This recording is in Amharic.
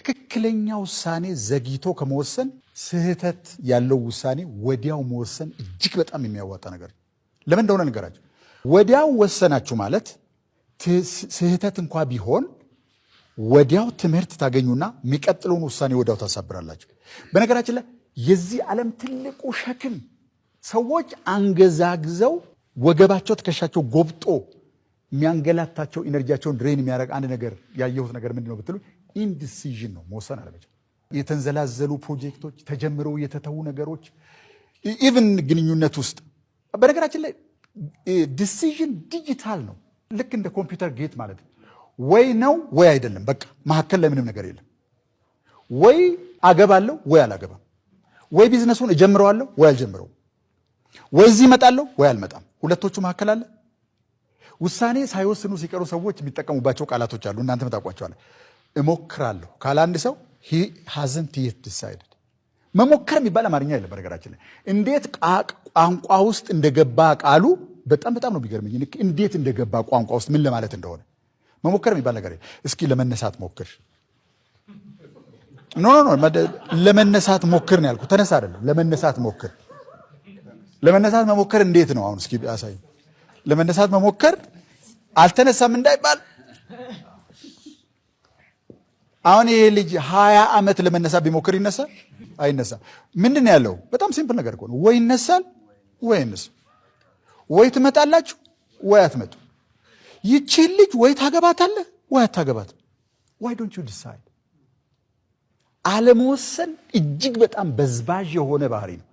ትክክለኛ ውሳኔ ዘግይቶ ከመወሰን ስህተት ያለው ውሳኔ ወዲያው መወሰን እጅግ በጣም የሚያዋጣ ነገር ነው። ለምን እንደሆነ ንገራችሁ። ወዲያው ወሰናችሁ ማለት ስህተት እንኳ ቢሆን ወዲያው ትምህርት ታገኙና የሚቀጥለውን ውሳኔ ወዲያው ታሳብራላችሁ። በነገራችን ላይ የዚህ ዓለም ትልቁ ሸክም ሰዎች አንገዛግዘው ወገባቸው ትከሻቸው ጎብጦ የሚያንገላታቸው ኢነርጂያቸውን ድሬን የሚያደርግ አንድ ነገር ያየሁት ነገር ምንድነው ብትሉ ኢንዲሲዥን ነው። መወሰን አለመቻል። የተንዘላዘሉ ፕሮጀክቶች፣ ተጀምረው የተተዉ ነገሮች፣ ኢቭን ግንኙነት ውስጥ በነገራችን ላይ ዲሲዥን ዲጂታል ነው። ልክ እንደ ኮምፒውተር ጌት ማለት ነው። ወይ ነው ወይ አይደለም። በቃ መካከል ላይ ምንም ነገር የለም። ወይ አገባለሁ ወይ አላገባም፣ ወይ ቢዝነሱን እጀምረዋለሁ ወይ አልጀምረውም፣ ወይ እዚህ እመጣለሁ ወይ አልመጣም። ሁለቶቹ መካከል አለ። ውሳኔ ሳይወስኑ ሲቀሩ ሰዎች የሚጠቀሙባቸው ቃላቶች አሉ። እናንተም ታውቋቸዋለህ። እሞክራለሁ ካለ አንድ ሰው he hasn't yet decided። መሞከር የሚባል አማርኛ የለም በነገራችን ላይ። እንዴት ቋንቋ ውስጥ እንደገባ ቃሉ በጣም ነው የሚገርመኝ። እንዴት እንደገባ ቋንቋ ውስጥ ምን ለማለት እንደሆነ መሞከር የሚባል ነገር የለም። እስኪ ለመነሳት ሞክር። ኖ ለመነሳት ሞክር ነው ያልኩት። ተነሳ አይደለም፣ ለመነሳት ሞክር። ለመነሳት መሞከር እንዴት ነው? አሁን እስኪ አሳይ። ለመነሳት መሞከር አልተነሳም እንዳይባል። አሁን ይሄ ልጅ 20 ዓመት ለመነሳት ቢሞክር ይነሳል? አይነሳም። ምንድነው ያለው? በጣም ሲምፕል ነገር እኮ ነው። ወይ ይነሳል ወይ አይነሳም። ወይ ትመጣላችሁ ወይ አትመጡ። ይቺን ልጅ ወይ ታገባታለህ ወይ አታገባትም። why don't you decide? አለመወሰን እጅግ በጣም በዝባዥ የሆነ ባህሪ ነው።